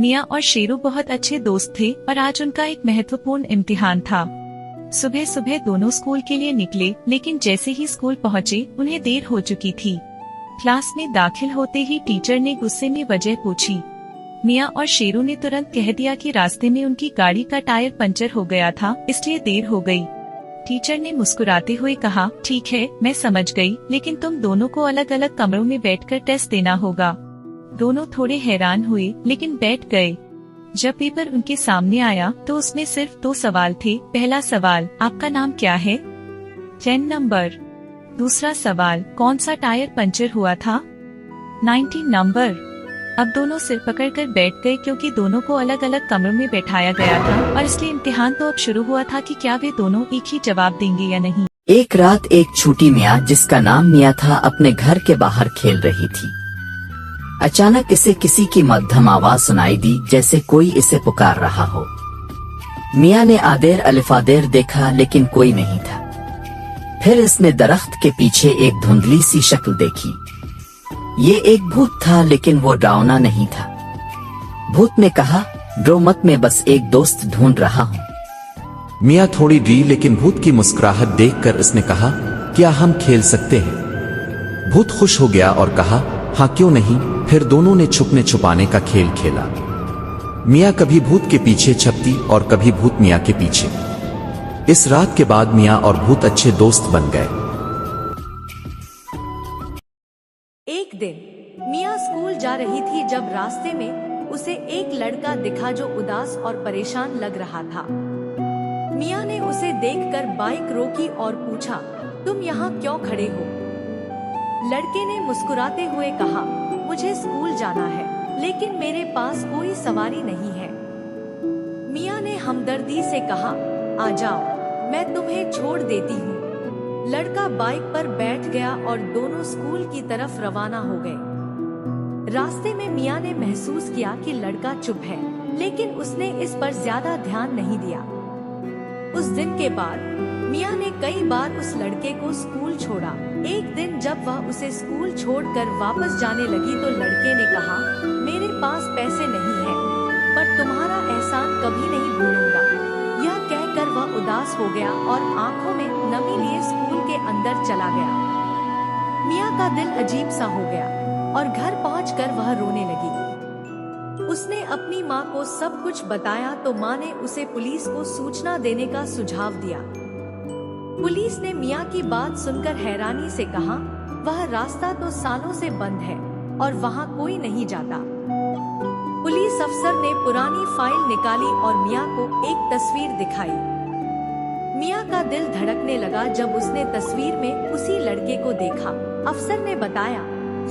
मिया और शेरू बहुत अच्छे दोस्त थे और आज उनका एक महत्वपूर्ण इम्तिहान था। सुबह सुबह दोनों स्कूल के लिए निकले, लेकिन जैसे ही स्कूल पहुँचे उन्हें देर हो चुकी थी। क्लास में दाखिल होते ही टीचर ने गुस्से में वजह पूछी। मिया और शेरू ने तुरंत कह दिया कि रास्ते में उनकी गाड़ी का टायर पंचर हो गया था, इसलिए देर हो गई। टीचर ने मुस्कुराते हुए कहा, ठीक है, मैं समझ गई, लेकिन तुम दोनों को अलग अलग कमरों में बैठकर टेस्ट देना होगा। दोनों थोड़े हैरान हुए, लेकिन बैठ गए। जब पेपर उनके सामने आया तो उसमें सिर्फ 2 सवाल थे। पहला सवाल, आपका नाम क्या है? 10 नंबर। दूसरा सवाल, कौन सा टायर पंचर हुआ था? 19 नंबर। अब दोनों सिर पकड़कर बैठ गए, क्योंकि दोनों को अलग अलग कमरों में बैठाया गया था और इसलिए इम्तिहान तो अब शुरू हुआ था कि क्या वे दोनों एक ही जवाब देंगे या नहीं। एक रात एक छोटी मियाँ, जिसका नाम मिया था, अपने घर के बाहर खेल रही थी। अचानक इसे किसी की मध्यम आवाज सुनाई दी, जैसे कोई इसे पुकार रहा हो। मिया ने आदेर अलिफादेर देखा, लेकिन कोई नहीं था। फिर इसने दरख्त के पीछे एक धुंधली सी शक्ल देखी। ये एक भूत था, लेकिन वो डरावना नहीं था। भूत ने कहा, डरो मत, मैं बस एक दोस्त ढूंढ रहा हूँ। मिया थोड़ी डरी, लेकिन भूत की मुस्कुराहट देखकर इसने कहा, क्या हम खेल सकते हैं? भूत खुश हो गया और कहा, हाँ क्यों नहीं। फिर दोनों ने छुपने छुपाने का खेल खेला। मिया कभी भूत के पीछे छपती और कभी भूत मिया के पीछे। इस रात के बाद मिया और भूत अच्छे दोस्त बन गए। एक दिन मिया स्कूल जा रही थी जब रास्ते में उसे एक लड़का दिखा जो उदास और परेशान लग रहा था। मिया ने उसे देखकर बाइक रोकी और पूछा, तुम यहाँ क्यों खड़े हो? लड़के ने मुस्कुराते हुए कहा, मुझे स्कूल जाना है, लेकिन मेरे पास कोई सवारी नहीं है। मिया ने हमदर्दी से कहा, आ जाओ, मैं तुम्हें छोड़ देती हूँ। लड़का बाइक पर बैठ गया और दोनों स्कूल की तरफ रवाना हो गए। रास्ते में मिया ने महसूस किया कि लड़का चुप है, लेकिन उसने इस पर ज्यादा ध्यान नहीं दिया। उस दिन के बाद मिया ने कई बार उस लड़के को स्कूल छोड़ा। एक दिन जब वह उसे स्कूल छोड़कर वापस जाने लगी तो लड़के ने कहा, मेरे पास पैसे नहीं हैं, पर तुम्हारा एहसान कभी नहीं भूलूंगा। यह कहकर वह उदास हो गया और आंखों में नमी लिए स्कूल के अंदर चला गया। मिया का दिल अजीब सा हो गया और घर पहुंचकर वह रोने लगी। उसने अपनी माँ को सब कुछ बताया तो माँ ने उसे पुलिस को सूचना देने का सुझाव दिया। पुलिस ने मिया की बात सुनकर हैरानी से कहा, वह रास्ता तो सालों से बंद है और वहाँ कोई नहीं जाता। पुलिस अफसर ने पुरानी फाइल निकाली और मिया को एक तस्वीर दिखाई। मिया का दिल धड़कने लगा जब उसने तस्वीर में उसी लड़के को देखा। अफसर ने बताया,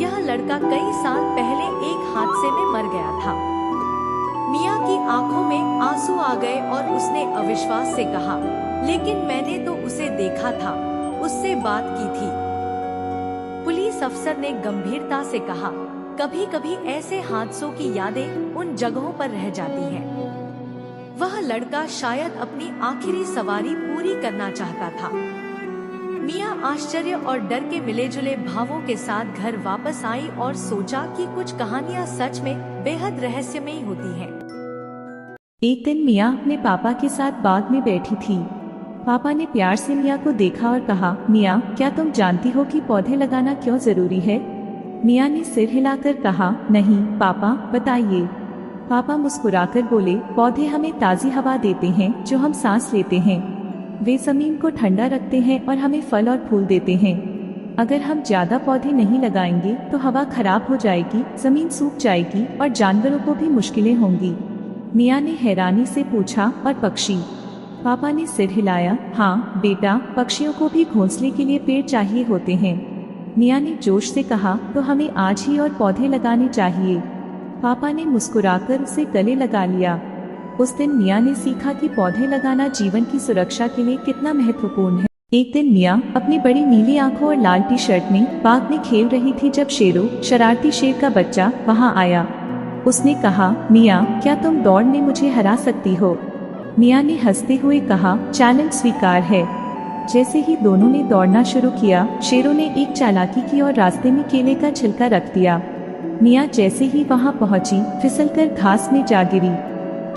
यह लड़का कई साल पहले एक हादसे में मर गया था। मिया की आंखों में आंसू आ गए और उसने अविश्वास से कहा, लेकिन मैंने तो उसे देखा था, उससे बात की थी। पुलिस अफसर ने गंभीरता से कहा, कभी कभी ऐसे हादसों की यादें उन जगहों पर रह जाती हैं। वह लड़का शायद अपनी आखिरी सवारी पूरी करना चाहता था। मिया आश्चर्य और डर के मिले-जुले भावों के साथ घर वापस आई और सोचा कि कुछ कहानियां सच में बेहद रहस्यमयी होती हैं। एक दिन मिया अपने पापा के साथ बाग में बैठी थी। पापा ने प्यार से मिया को देखा और कहा, मिया, क्या तुम जानती हो कि पौधे लगाना क्यों जरूरी है? मिया ने सिर हिलाकर कहा, नहीं पापा, बताइए। पापा मुस्कुराकर बोले, पौधे हमें ताज़ी हवा देते हैं जो हम सांस लेते हैं। वे जमीन को ठंडा रखते हैं और हमें फल और फूल देते हैं। अगर हम ज्यादा पौधे नहीं लगाएंगे तो हवा खराब हो जाएगी, जमीन सूख जाएगी और जानवरों को भी मुश्किलें होंगी। मिया ने हैरानी से पूछा, और पक्षी? पापा ने सिर हिलाया, हाँ बेटा, पक्षियों को भी घोंसले के लिए पेड़ चाहिए होते हैं। मिया ने जोश से कहा, तो हमें आज ही और पौधे लगाने चाहिए। पापा ने मुस्कुराकर उसे गले लगा लिया। उस दिन मिया ने सीखा कि पौधे लगाना जीवन की सुरक्षा के लिए कितना महत्वपूर्ण है। एक दिन मिया अपनी बड़ी नीली आंखों और लाल टी शर्ट में बाग में खेल रही थी जब शेरू, शरारती शेर का बच्चा, वहां आया। उसने कहा, मिया, क्या तुम दौड़ में मुझे हरा सकती हो? मिया ने हंसते हुए कहा, चैलेंज स्वीकार है। जैसे ही दोनों ने दौड़ना शुरू किया, शेरों ने एक चालाकी की और रास्ते में केले का छिलका रख दिया। मिया जैसे ही वहाँ पहुंची फिसलकर घास में जा गिरी।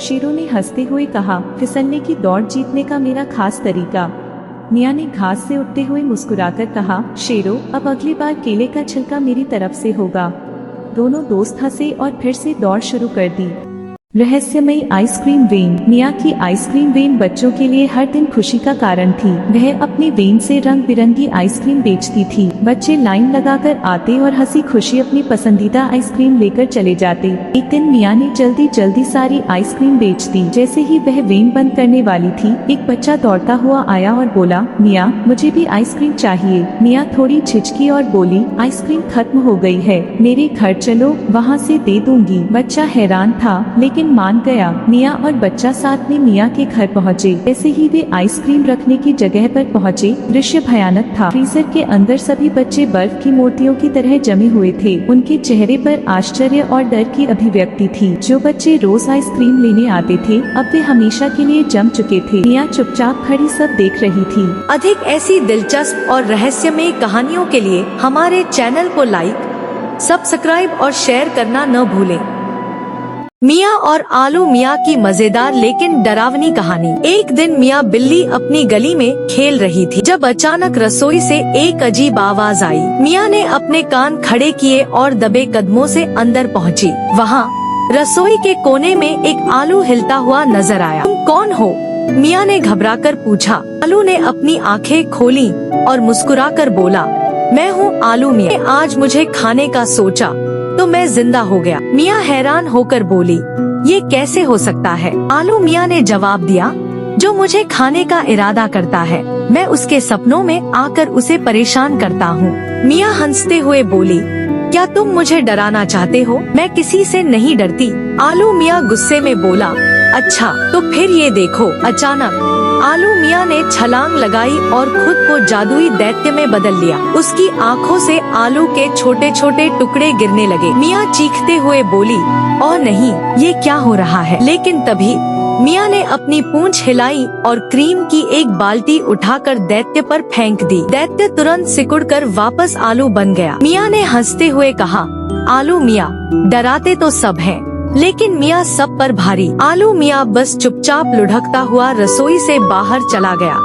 शेरों ने हंसते हुए कहा, फिसलने की दौड़ जीतने का मेरा खास तरीका। मिया ने घास से उठते हुए मुस्कुराकर कहा, शेरों, अब अगली बार केले का छिलका मेरी तरफ से होगा। दोनों दोस्त हंसे और फिर से दौड़ शुरू कर दी। रहस्यमयी आइसक्रीम वेन। मिया की आइसक्रीम वेन बच्चों के लिए हर दिन खुशी का कारण थी। वह अपनी वेन से रंग बिरंगी आइसक्रीम बेचती थी। बच्चे लाइन लगाकर आते और हंसी खुशी अपनी पसंदीदा आइसक्रीम लेकर चले जाते। एक दिन मिया ने जल्दी जल्दी सारी आइसक्रीम बेच दी। जैसे ही वह वेन बंद करने वाली थी, एक बच्चा दौड़ता हुआ आया और बोला, मिया, मुझे भी आइसक्रीम चाहिए। मिया थोड़ी झिझकी और बोली, आइसक्रीम खत्म हो गई है, मेरे घर चलो, वहाँ से दे दूंगी। बच्चा हैरान था लेकिन मान गया। मिया और बच्चा साथ में मिया के घर पहुँचे। जैसे ही वे आइसक्रीम रखने की जगह पर पहुँचे, दृश्य भयानक था। फ्रीजर के अंदर सभी बच्चे बर्फ की मूर्तियों की तरह जमे हुए थे। उनके चेहरे पर आश्चर्य और डर की अभिव्यक्ति थी। जो बच्चे रोज आइसक्रीम लेने आते थे, अब वे हमेशा के लिए जम चुके थे। मिया चुपचाप खड़ी सब देख रही थी। अधिक ऐसी दिलचस्प और रहस्यमयी कहानियों के लिए हमारे चैनल को लाइक, सब्सक्राइब और शेयर करना न भूलें। मिया और आलू मिया की मजेदार लेकिन डरावनी कहानी। एक दिन मिया बिल्ली अपनी गली में खेल रही थी जब अचानक रसोई से एक अजीब आवाज आई। मिया ने अपने कान खड़े किए और दबे कदमों से अंदर पहुंची। वहाँ रसोई के कोने में एक आलू हिलता हुआ नजर आया। तुम कौन हो? मिया ने घबराकर पूछा। आलू ने अपनी आंखें खोली और मुस्कुराकर बोला, मैं हूँ आलू मिया। आज मुझे खाने का सोचा तो मैं जिंदा हो गया। मिया हैरान होकर बोली, ये कैसे हो सकता है? आलू मिया ने जवाब दिया, जो मुझे खाने का इरादा करता है, मैं उसके सपनों में आकर उसे परेशान करता हूँ। मिया हंसते हुए बोली, क्या तुम मुझे डराना चाहते हो? मैं किसी से नहीं डरती। आलू मिया गुस्से में बोला, अच्छा तो फिर ये देखो। अचानक आलू मिया ने छलांग लगाई और खुद को जादुई दैत्य में बदल लिया। उसकी आंखों से आलू के छोटे छोटे टुकड़े गिरने लगे। मिया चीखते हुए बोली, ओह नहीं, ये क्या हो रहा है? लेकिन तभी मिया ने अपनी पूंछ हिलाई और क्रीम की एक बाल्टी उठाकर दैत्य पर फेंक दी। दैत्य तुरंत सिकुड़कर वापस आलू बन गया। मिया ने हंसते हुए कहा, आलू मिया, डराते तो सब हैं, लेकिन मिया सब पर भारी। आलू मिया बस चुपचाप लुढ़कता हुआ रसोई से बाहर चला गया।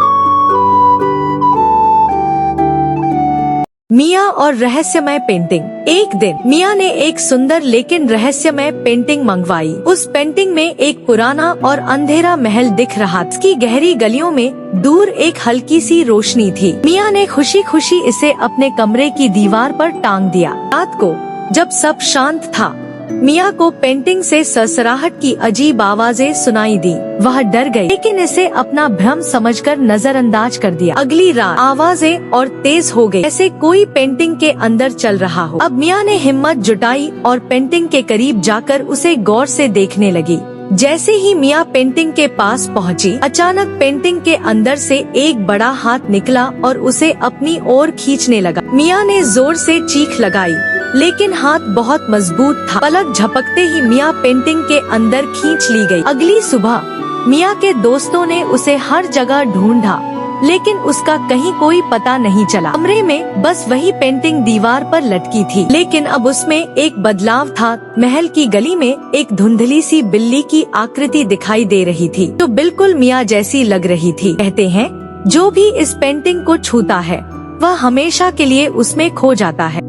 मिया और रहस्यमय पेंटिंग। एक दिन मिया ने एक सुंदर लेकिन रहस्यमय पेंटिंग मंगवाई। उस पेंटिंग में एक पुराना और अंधेरा महल दिख रहा था। उसकी गहरी गलियों में दूर एक हल्की सी रोशनी थी। मिया ने खुशी खुशी इसे अपने कमरे की दीवार पर टांग दिया। रात को जब सब शांत था, मिया को पेंटिंग से सरसराहट की अजीब आवाजें सुनाई दी। वह डर गई, लेकिन इसे अपना भ्रम समझकर नजरअंदाज कर दिया। अगली रात आवाजें और तेज हो गई, जैसे कोई पेंटिंग के अंदर चल रहा हो। अब मिया ने हिम्मत जुटाई और पेंटिंग के करीब जाकर उसे गौर से देखने लगी। जैसे ही मिया पेंटिंग के पास पहुंची, अचानक पेंटिंग के अंदर से एक बड़ा हाथ निकला और उसे अपनी ओर खींचने लगा। मिया ने जोर से चीख लगाई, लेकिन हाथ बहुत मजबूत था। पलक झपकते ही मिया पेंटिंग के अंदर खींच ली गई। अगली सुबह मिया के दोस्तों ने उसे हर जगह ढूंढा, लेकिन उसका कहीं कोई पता नहीं चला। कमरे में बस वही पेंटिंग दीवार पर लटकी थी, लेकिन अब उसमें एक बदलाव था। महल की गली में एक धुंधली सी बिल्ली की आकृति दिखाई दे रही थी, जो बिल्कुल मिया जैसी लग रही थी। कहते हैं, जो भी इस पेंटिंग को छूता है, वह हमेशा के लिए उसमें खो जाता है।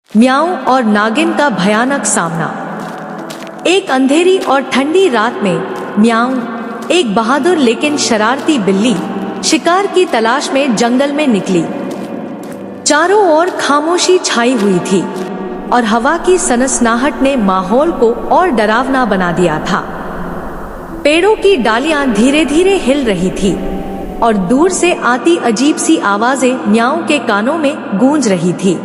म्याऊ और नागिन का भयानक सामना। एक अंधेरी और ठंडी रात में म्याऊ, एक बहादुर लेकिन शरारती बिल्ली, शिकार की तलाश में जंगल में निकली। चारों ओर खामोशी छाई हुई थी और हवा की सनसनाहट ने माहौल को और डरावना बना दिया था। पेड़ों की डालियां धीरे धीरे हिल रही थी और दूर से आती अजीब सी आवाजें म्याऊ के कानों में गूंज रही थी।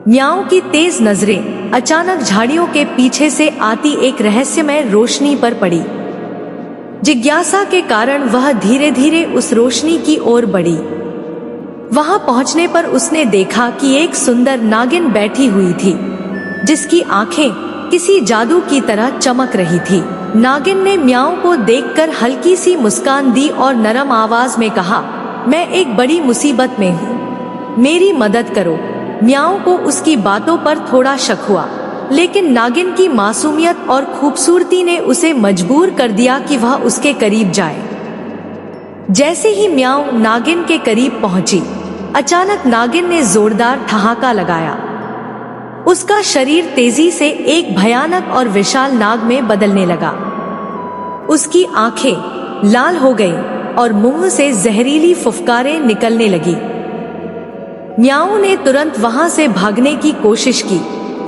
म्याऊ की तेज नजरें अचानक झाड़ियों के पीछे से आती एक रहस्यमय रोशनी पर पड़ी। जिज्ञासा के कारण वह धीरे धीरे उस रोशनी की ओर बढ़ी। वहां पहुंचने पर उसने देखा कि एक सुंदर नागिन बैठी हुई थी, जिसकी आंखें किसी जादू की तरह चमक रही थी। नागिन ने म्याऊ को देखकर हल्की सी मुस्कान दी और नरम आवाज में कहा, मैं एक बड़ी मुसीबत में हूँ, मेरी मदद करो। म्याऊ को उसकी बातों पर थोड़ा शक हुआ, लेकिन नागिन की मासूमियत और खूबसूरती ने उसे मजबूर कर दिया कि वह उसके करीब जाए। जैसे ही म्याऊ नागिन के करीब पहुंची, अचानक नागिन ने जोरदार ठहाका लगाया। उसका शरीर तेजी से एक भयानक और विशाल नाग में बदलने लगा। उसकी आंखें लाल हो गईं और मुंह से जहरीली फुफकारें निकलने लगी। म्याऊ ने तुरंत वहां से भागने की कोशिश की,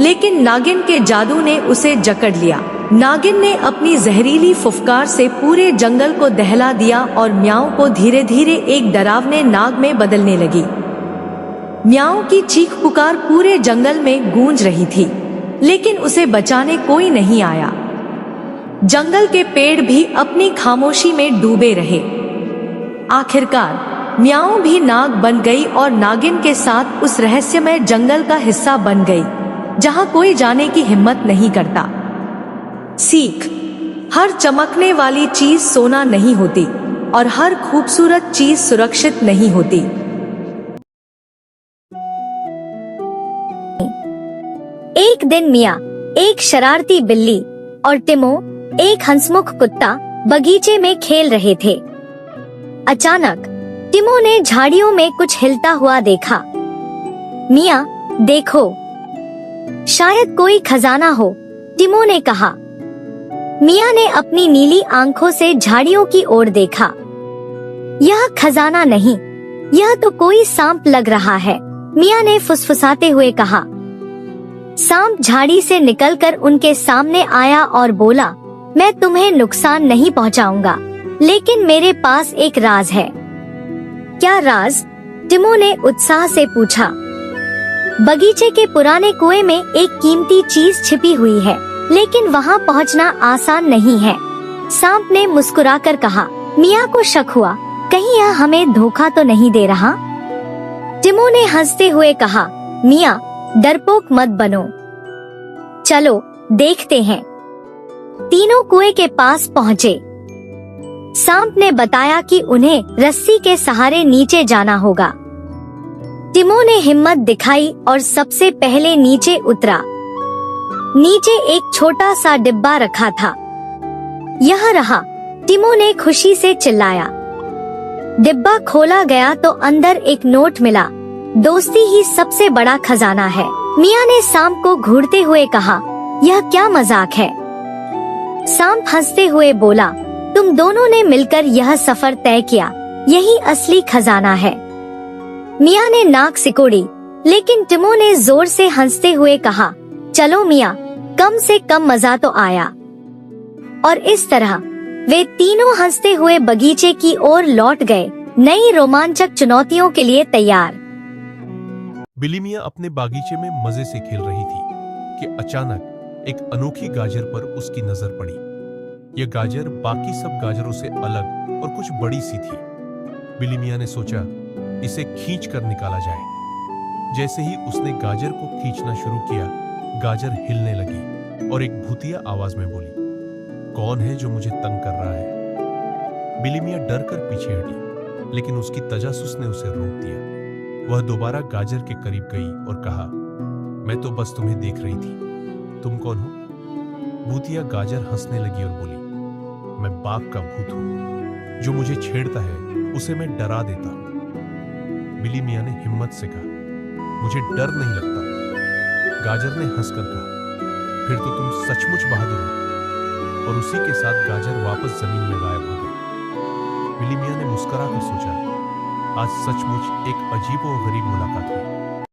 लेकिन नागिन के जादू ने उसे जकड़ लिया। नागिन ने अपनी जहरीली फुफकार से पूरे जंगल को दहला दिया और म्याऊ को धीरे धीरे एक डरावने नाग में बदलने लगी। म्याऊ की चीख पुकार पूरे जंगल में गूंज रही थी, लेकिन उसे बचाने कोई नहीं आया। जंगल के पेड़ भी अपनी खामोशी में डूबे रहे। आखिरकार म्याऊ भी नाग बन गई और नागिन के साथ उस रहस्यमय जंगल का हिस्सा बन गई, जहां कोई जाने की हिम्मत नहीं करता। सीख: हर चमकने वाली चीज सोना नहीं होती और हर खूबसूरत चीज सुरक्षित नहीं होती। एक दिन मिया, एक शरारती बिल्ली और टिमो, एक हंसमुख कुत्ता, बगीचे में खेल रहे थे। अचानक टिमो ने झाड़ियों में कुछ हिलता हुआ देखा। मिया, देखो, शायद कोई खजाना हो, टिमो ने कहा। मिया ने अपनी नीली आंखों से झाड़ियों की ओर देखा। यह खजाना नहीं, यह तो कोई सांप लग रहा है, मिया ने फुसफुसाते हुए कहा। सांप झाड़ी से निकलकर उनके सामने आया और बोला, मैं तुम्हें नुकसान नहीं पहुंचाऊंगा, लेकिन मेरे पास एक राज है। क्या राज? टिमो ने उत्साह से पूछा। बगीचे के पुराने कुएं में एक कीमती चीज छिपी हुई है, लेकिन वहां पहुंचना आसान नहीं है, सांप ने मुस्कुराकर कहा। मिया को शक हुआ, कहीं यह हमें धोखा तो नहीं दे रहा? टिमो ने हंसते हुए कहा, मिया, डरपोक मत बनो, चलो देखते हैं। तीनों कुएं के पास पहुँचे। सांप ने बताया कि उन्हें रस्सी के सहारे नीचे जाना होगा। टिमो ने हिम्मत दिखाई और सबसे पहले नीचे उतरा। नीचे एक छोटा सा डिब्बा रखा था। यह रहा, टिमो ने खुशी से चिल्लाया। डिब्बा खोला गया तो अंदर एक नोट मिला। दोस्ती ही सबसे बड़ा खजाना है, मिया ने सांप को घूरते हुए कहा। यह क्या मजाक है? सांप हंसते हुए बोला, तुम दोनों ने मिलकर यह सफर तय किया, यही असली खजाना है। मिया ने नाक सिकोड़ी, लेकिन टिमो ने जोर से हंसते हुए कहा, चलो मिया, कम से कम मजा तो आया। और इस तरह वे तीनों हंसते हुए बगीचे की ओर लौट गए, नई रोमांचक चुनौतियों के लिए तैयार। बिली मिया अपने बागीचे में मजे से खेल रही थी कि अचानक एक अनोखी गाजर पर उसकी नजर पड़ी। यह गाजर बाकी सब गाजरों से अलग और कुछ बड़ी सी थी। बिली मिया ने सोचा, इसे खींच कर निकाला जाए। जैसे ही उसने गाजर को खींचना शुरू किया, गाजर हिलने लगी और एक भूतिया आवाज में बोली, कौन है जो मुझे तंग कर रहा है? बिली मिया डर कर पीछे हटी, लेकिन उसकी तजासुस ने उसे रोक दिया। वह दोबारा गाजर के करीब गई और कहा, मैं तो बस तुम्हें देख रही थी, तुम कौन हो? भूतिया गाजर हंसने लगी और बोली, मैं बाघ का भूत हूं, जो मुझे छेड़ता है उसे मैं डरा देता हूं। बिली मिया ने हिम्मत से कहा, मुझे डर नहीं लगता। गाजर ने हंसकर कहा, फिर तो तुम सचमुच बहादुर हो। और उसी के साथ गाजर वापस जमीन में गायब हो गई। बिली मिया ने मुस्कुराकर सोचा, आज सचमुच एक अजीब और गरीब मुलाकात हुई।